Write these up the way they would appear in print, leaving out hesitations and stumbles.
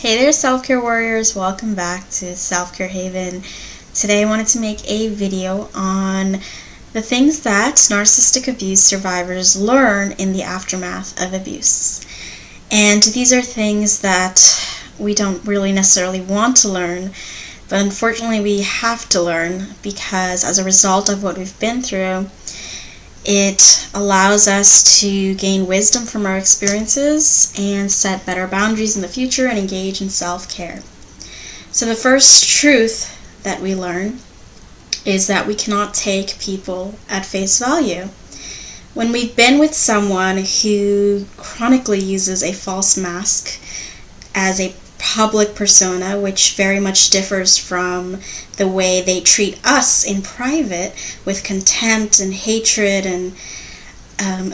Hey there, self-care warriors. Welcome back to Self-Care Haven. Today I wanted to make a video on the things that narcissistic abuse survivors learn in the aftermath of abuse. And these are things that we don't really necessarily want to learn, but unfortunately we have to learn because as a result of what we've been through, it allows us to gain wisdom from our experiences and set better boundaries in the future and engage in self-care. So the first truth that we learn is that we cannot take people at face value. When we've been with someone who chronically uses a false mask as a public persona, which very much differs from the way they treat us in private with contempt and hatred and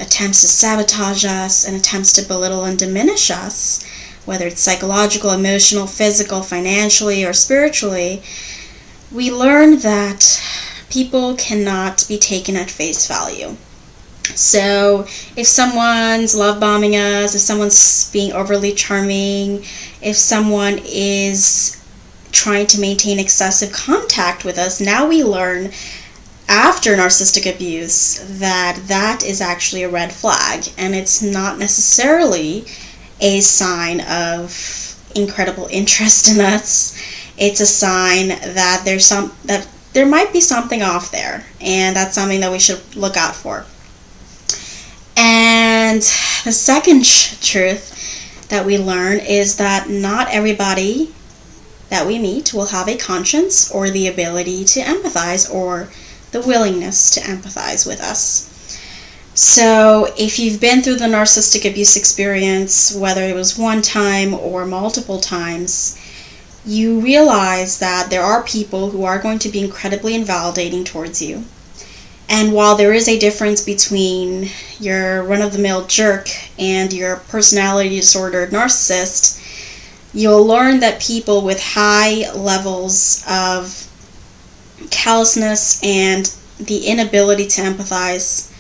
attempts to sabotage us and attempts to belittle and diminish us, whether it's psychological, emotional, physical, financially, or spiritually, we learn that people cannot be taken at face value. So if someone's love bombing us, if someone's being overly charming, if someone is trying to maintain excessive contact with us, now we learn after narcissistic abuse that that is actually a red flag, and it's not necessarily a sign of incredible interest in us. It's a sign that there might be something off there, and that's something that we should look out for. And the second truth that we learn is that not everybody that we meet will have a conscience or the ability to empathize or the willingness to empathize with us. So if you've been through the narcissistic abuse experience, whether it was one time or multiple times, you realize that there are people who are going to be incredibly invalidating towards you. And while there is a difference between your run-of-the-mill jerk and your personality disordered narcissist, you'll learn that people with high levels of callousness and the inability to empathize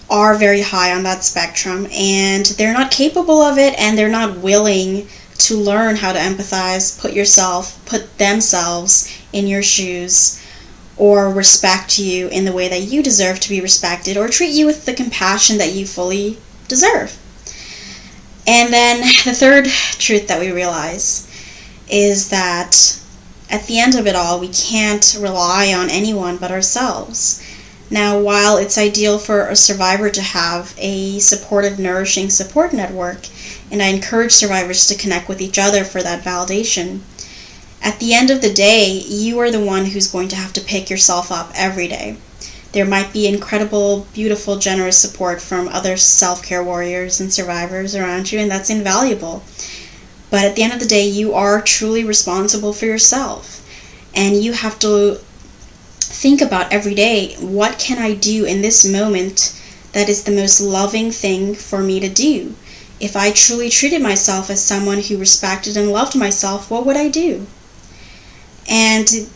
are very high on that spectrum, and they're not capable of it, and they're not willing to learn how to empathize, put themselves in your shoes, or respect you in the way that you deserve to be respected, or treat you with the compassion that you fully deserve. And then the third truth that we realize is that at the end of it all, we can't rely on anyone but ourselves. Now, while it's ideal for a survivor to have a supportive, nourishing support network, and I encourage survivors to connect with each other for that validation, at the end of the day, you are the one who's going to have to pick yourself up every day. There might be incredible, beautiful, generous support from other self-care warriors and survivors around you, and that's invaluable. But at the end of the day, you are truly responsible for yourself. And you have to think about every day, what can I do in this moment that is the most loving thing for me to do? If I truly treated myself as someone who respected and loved myself, what would I do? And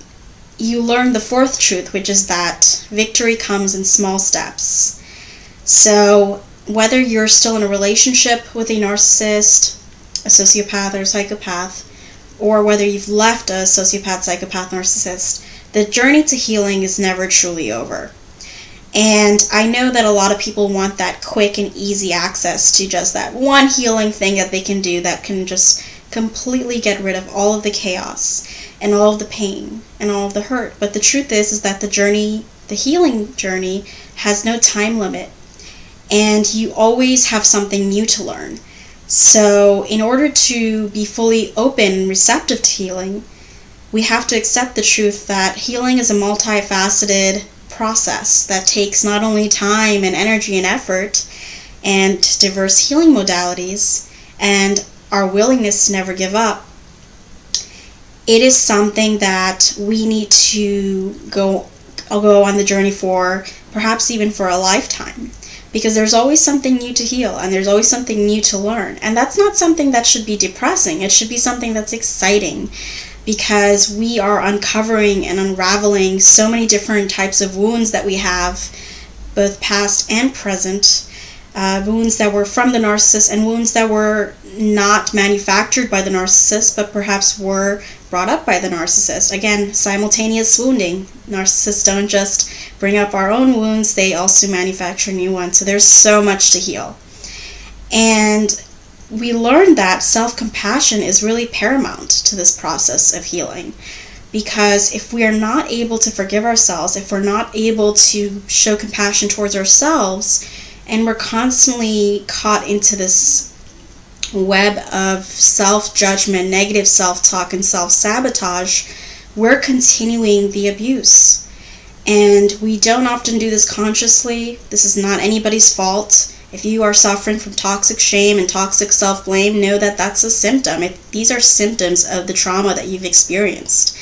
you learn the fourth truth, which is that victory comes in small steps. So whether you're still in a relationship with a narcissist, a sociopath, or a psychopath, or whether you've left a sociopath, psychopath, narcissist, the journey to healing is never truly over. And I know that a lot of people want that quick and easy access to just that one healing thing that they can do that can just completely get rid of all of the chaos and all of the pain and all of the hurt. But the truth is that the healing journey has no time limit, and you always have something new to learn. So in order to be fully open and receptive to healing, we have to accept the truth that healing is a multifaceted process that takes not only time and energy and effort and diverse healing modalities and our willingness to never give up. It is something that we need to go on the journey for, perhaps even for a lifetime, because there's always something new to heal and there's always something new to learn. And that's not something that should be depressing. It should be something that's exciting, because we are uncovering and unraveling so many different types of wounds that we have, both past and present, wounds that were from the narcissist and wounds that were not manufactured by the narcissist, but perhaps were brought up by the narcissist. Again, simultaneous wounding. Narcissists don't just bring up our own wounds, they also manufacture new ones. So there's so much to heal. And we learned that self-compassion is really paramount to this process of healing. Because if we are not able to forgive ourselves, if we're not able to show compassion towards ourselves, and we're constantly caught into this web of self-judgment, negative self-talk, and self-sabotage, we're continuing the abuse. And we don't often do this consciously. This is not anybody's fault. If you are suffering from toxic shame and toxic self-blame, know that that's a symptom. These are symptoms of the trauma that you've experienced.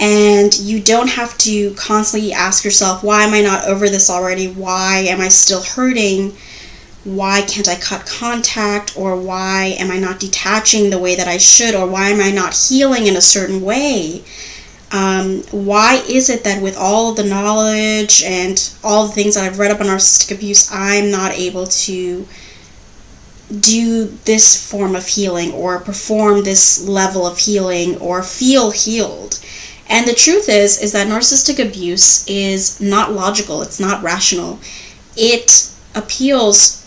And you don't have to constantly ask yourself, why am I not over this already? Why am I still hurting? Why can't I cut contact? Or why am I not detaching the way that I should? Or why am I not healing in a certain way? Why is it that with all the knowledge and all the things that I've read up on narcissistic abuse, I'm not able to do this form of healing or perform this level of healing or feel healed? And the truth is that narcissistic abuse is not logical. It's not rational. It appeals,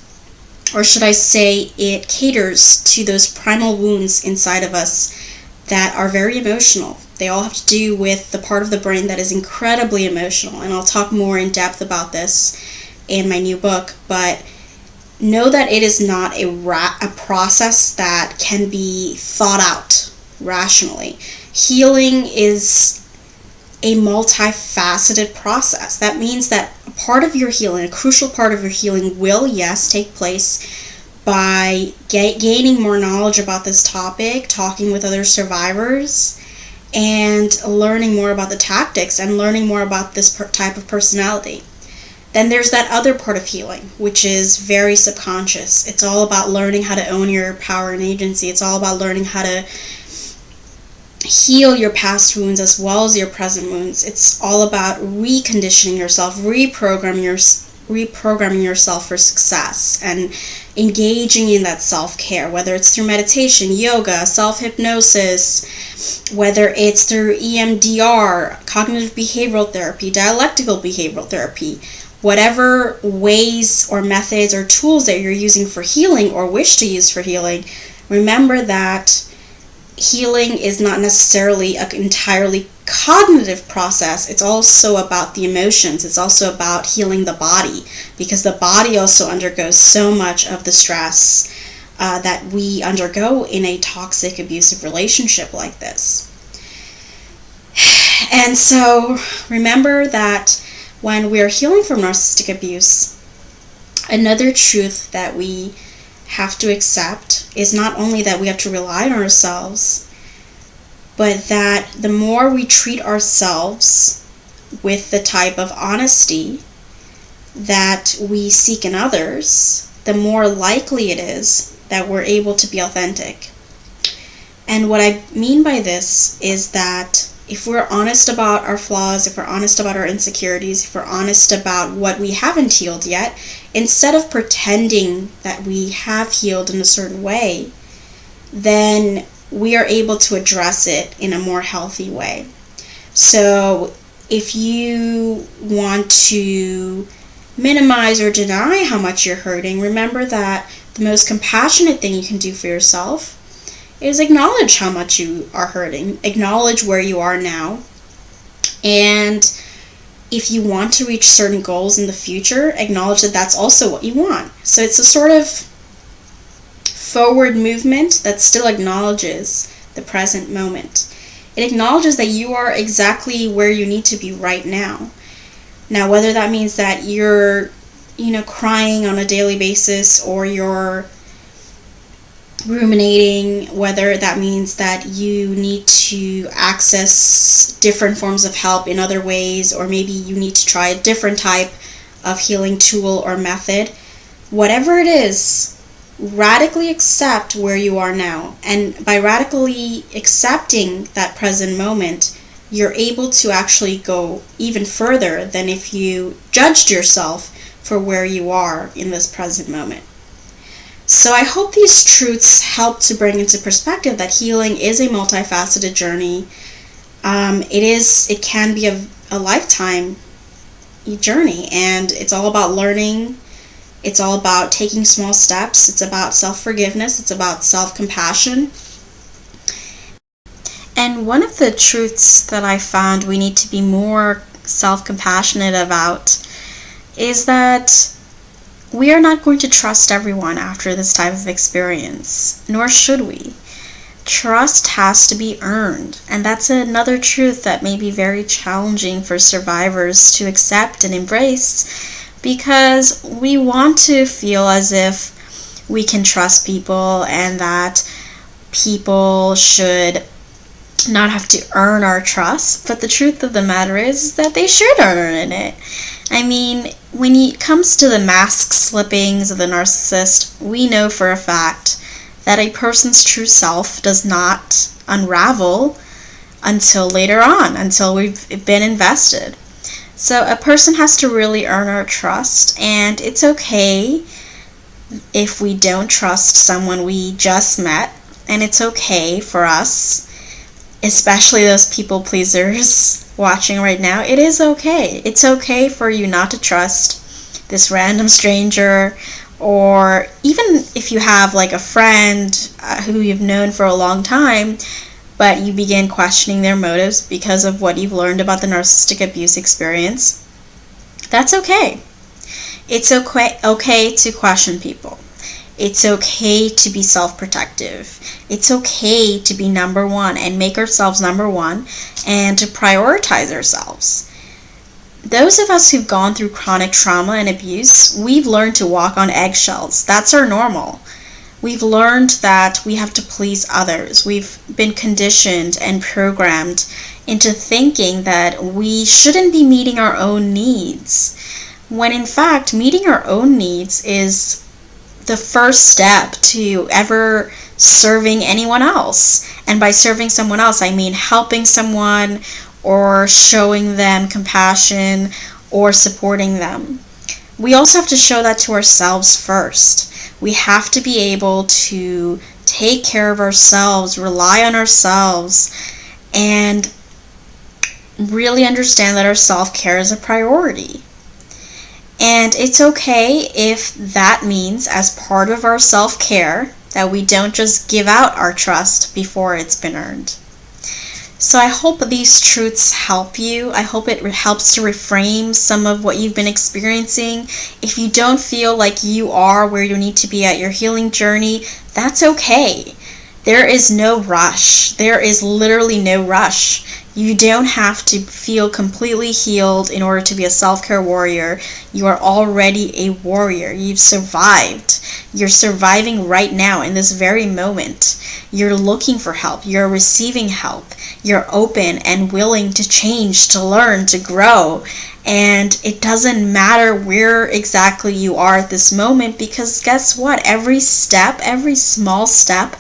or should I say, it caters to those primal wounds inside of us that are very emotional. They all have to do with the part of the brain that is incredibly emotional. And I'll talk more in depth about this in my new book. But know that it is not a process that can be thought out rationally. Healing is a multifaceted process. That means that a part of your healing, a crucial part of your healing will, yes, take place by gaining more knowledge about this topic, talking with other survivors, and learning more about the tactics and learning more about this type of personality. Then there's that other part of healing, which is very subconscious. It's all about learning how to own your power and agency. It's all about learning how to heal your past wounds as well as your present wounds. It's all about reconditioning yourself, reprogramming yourself for success, and engaging in that self-care, whether it's through meditation, yoga, self-hypnosis, whether it's through EMDR, cognitive behavioral therapy, dialectical behavioral therapy, whatever ways or methods or tools that you're using for healing or wish to use for healing, remember that healing is not necessarily an entirely cognitive process. It's also about the emotions. It's also about healing the body, because the body also undergoes so much of the stress that we undergo in a toxic, abusive relationship like this. And so remember that when we're healing from narcissistic abuse, another truth that we have to accept is not only that we have to rely on ourselves, but that the more we treat ourselves with the type of honesty that we seek in others, the more likely it is that we're able to be authentic. And what I mean by this is that if we're honest about our flaws, if we're honest about our insecurities, if we're honest about what we haven't healed yet, instead of pretending that we have healed in a certain way, then we are able to address it in a more healthy way. So if you want to minimize or deny how much you're hurting, remember that the most compassionate thing you can do for yourself is acknowledge how much you are hurting, acknowledge where you are now, and if you want to reach certain goals in the future, acknowledge that that's also what you want. So it's a sort of forward movement that still acknowledges the present moment. It acknowledges that you are exactly where you need to be right now. Now, whether that means that you're, crying on a daily basis, or you're ruminating, whether that means that you need to access different forms of help in other ways, or maybe you need to try a different type of healing tool or method, whatever it is, radically accept where you are now. And by radically accepting that present moment, you're able to actually go even further than if you judged yourself for where you are in this present moment. So I hope these truths help to bring into perspective that healing is a multifaceted journey. It can be a lifetime journey, and it's all about learning. It's all about taking small steps. It's about self-forgiveness. It's about self-compassion. And one of the truths that I found we need to be more self-compassionate about is that we are not going to trust everyone after this type of experience, nor should we. Trust has to be earned, and that's another truth that may be very challenging for survivors to accept and embrace, because we want to feel as if we can trust people and that people should not have to earn our trust. But the truth of the matter is that they should earn it. I mean, when it comes to the mask slippings of the narcissist, we know for a fact that a person's true self does not unravel until later on, until we've been invested. So a person has to really earn our trust, and it's okay if we don't trust someone we just met, and it's okay for us, especially those people pleasers watching right now. It is okay. It's okay for you not to trust this random stranger, or even if you have like a friend who you've known for a long time, but you begin questioning their motives because of what you've learned about the narcissistic abuse experience. That's okay. It's okay to question people. It's okay to be self-protective. It's okay to be number one and make ourselves number one, and to prioritize ourselves. Those of us who've gone through chronic trauma and abuse, we've learned to walk on eggshells. That's our normal. We've learned that we have to please others. We've been conditioned and programmed into thinking that we shouldn't be meeting our own needs, when in fact meeting our own needs is the first step to ever serving anyone else. And by serving someone else, I mean helping someone or showing them compassion or supporting them. We also have to show that to ourselves first. We have to be able to take care of ourselves, rely on ourselves, and really understand that our self-care is a priority. And it's okay if that means, as part of our self-care, that we don't just give out our trust before it's been earned. So I hope these truths help you. I hope it helps to reframe some of what you've been experiencing. If you don't feel like you are where you need to be at your healing journey, that's okay. There is no rush. There is literally no rush. You don't have to feel completely healed in order to be a self-care warrior. You are already a warrior. You've survived. You're surviving right now in this very moment. You're looking for help. You're receiving help. You're open and willing to change, to learn, to grow. And it doesn't matter where exactly you are at this moment, because guess what? Every step, every small step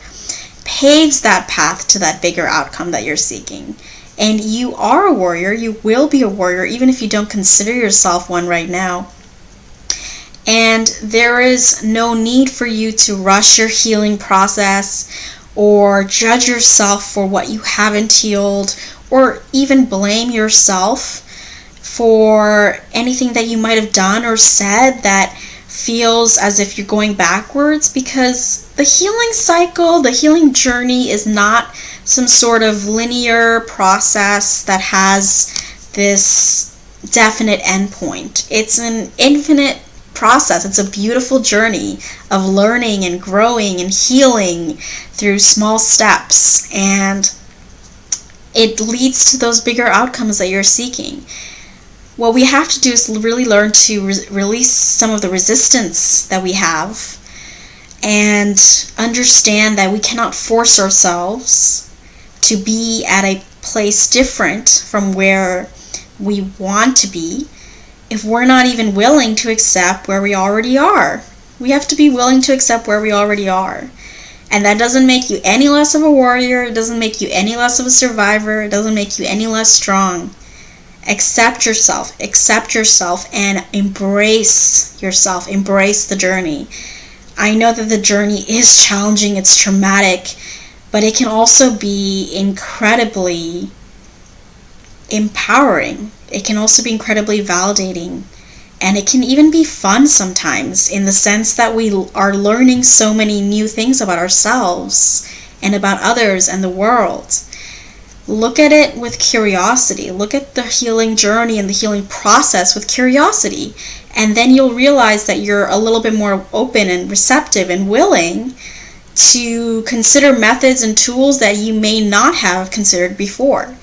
paves that path to that bigger outcome that you're seeking. And you are a warrior. You will be a warrior even if you don't consider yourself one right now. And there is no need for you to rush your healing process or judge yourself for what you haven't healed, or even blame yourself for anything that you might have done or said that feels as if you're going backwards, because the healing cycle, the healing journey is not some sort of linear process that has this definite endpoint. It's an infinite process. It's a beautiful journey of learning and growing and healing through small steps, and it leads to those bigger outcomes that you're seeking. What we have to do is really learn to release some of the resistance that we have, and understand that we cannot force ourselves to be at a place different from where we want to be if we're not even willing to accept where we already are. We have to be willing to accept where we already are. And that doesn't make you any less of a warrior. It doesn't make you any less of a survivor. It doesn't make you any less strong. Accept yourself, and embrace yourself, embrace the journey. I know that the journey is challenging, it's traumatic, but it can also be incredibly empowering. It can also be incredibly validating. And it can even be fun sometimes, in the sense that we are learning so many new things about ourselves and about others and the world. Look at it with curiosity. Look at the healing journey and the healing process with curiosity. And then you'll realize that you're a little bit more open and receptive and willing to consider methods and tools that you may not have considered before.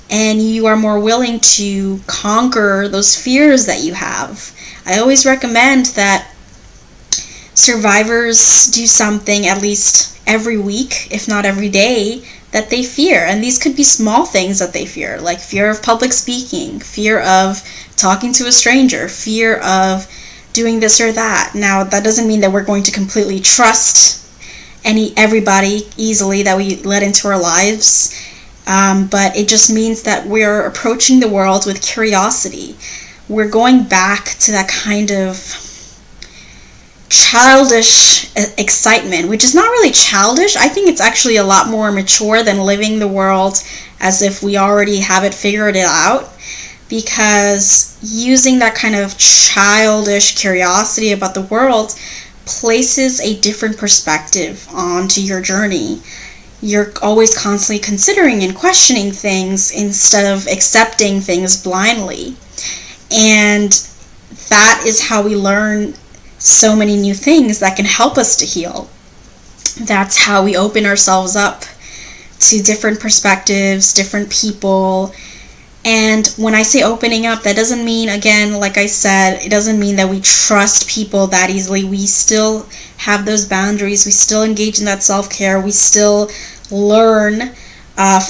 And you are more willing to conquer those fears that you have. I always recommend that survivors do something at least every week, if not every day, that they fear. And these could be small things that they fear, like fear of public speaking, fear of talking to a stranger, fear of doing this or that. Now, that doesn't mean that we're going to completely trust everybody easily that we let into our lives. But it just means that we're approaching the world with curiosity. We're going back to that kind of childish excitement, which is not really childish. I think it's actually a lot more mature than living the world as if we already have it figured it out. Because using that kind of childish curiosity about the world places a different perspective onto your journey. You're always constantly considering and questioning things instead of accepting things blindly. And that is how we learn so many new things that can help us to heal. That's how we open ourselves up to different perspectives, different people. And when I say opening up, that doesn't mean, again, like I said, it doesn't mean that we trust people that easily. We still have those boundaries. We still engage in that self-care. We still learn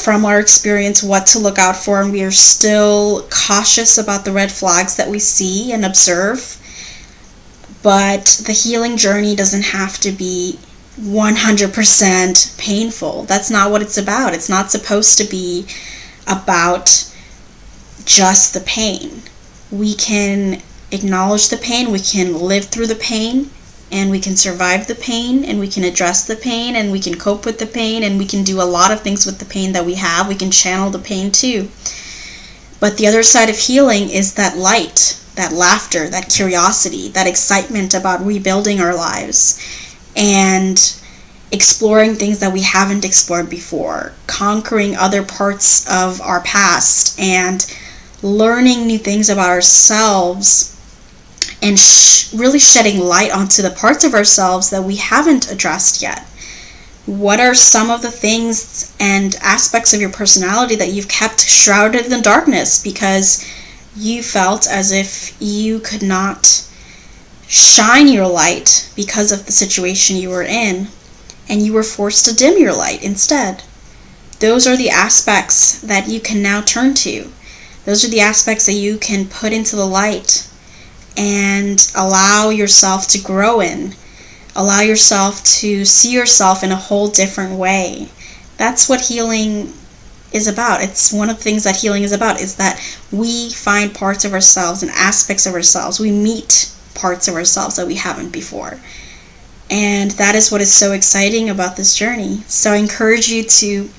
from our experience what to look out for, and we are still cautious about the red flags that we see and observe. But the healing journey doesn't have to be 100% painful. That's not what it's about. It's not supposed to be about just the pain. We can acknowledge the pain, we can live through the pain, and we can survive the pain, and we can address the pain, and we can cope with the pain, and we can do a lot of things with the pain that we have. We can channel the pain too. But the other side of healing is that light, that laughter, that curiosity, that excitement about rebuilding our lives and exploring things that we haven't explored before, conquering other parts of our past, and learning new things about ourselves, and really shedding light onto the parts of ourselves that we haven't addressed yet. What are some of the things and aspects of your personality that you've kept shrouded in the darkness because you felt as if you could not shine your light because of the situation you were in, and you were forced to dim your light instead? Those are the aspects that you can now turn to. Those are the aspects that you can put into the light and allow yourself to grow in. Allow yourself to see yourself in a whole different way. That's what healing is about. It's one of the things that healing is about, is that we find parts of ourselves and aspects of ourselves. We meet parts of ourselves that we haven't before. And that is what is so exciting about this journey. So I encourage you to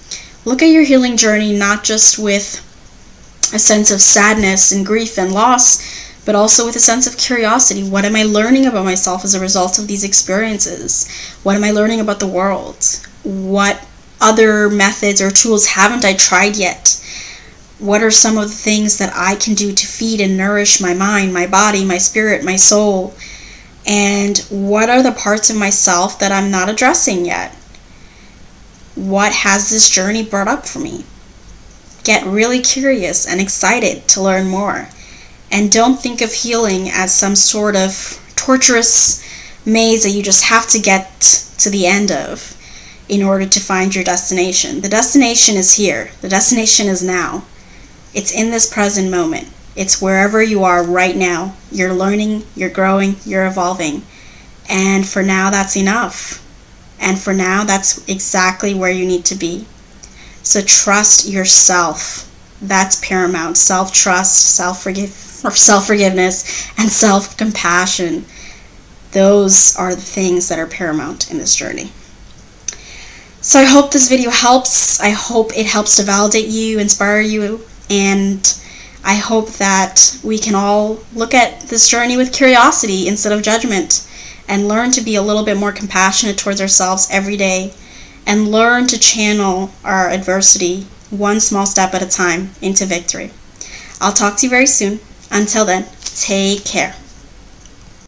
look at your healing journey not just with a sense of sadness and grief and loss, but also with a sense of curiosity. What am I learning about myself as a result of these experiences? What am I learning about the world? What other methods or tools haven't I tried yet? What are some of the things that I can do to feed and nourish my mind, my body, my spirit, my soul? And what are the parts of myself that I'm not addressing yet? What has this journey brought up for me? Get really curious and excited to learn more. And don't think of healing as some sort of torturous maze that you just have to get to the end of in order to find your destination. The destination is here. The destination is now. It's in this present moment. It's wherever you are right now. You're learning, you're growing, you're evolving. And for now, that's enough. And for now, that's exactly where you need to be. So trust yourself. That's paramount. Self-trust, self-forgiveness, and self-compassion. Those are the things that are paramount in this journey. So I hope this video helps. I hope it helps to validate you, inspire you, and I hope that we can all look at this journey with curiosity instead of judgment, and learn to be a little bit more compassionate towards ourselves every day, and learn to channel our adversity one small step at a time into victory. I'll talk to you very soon. Until then, take care.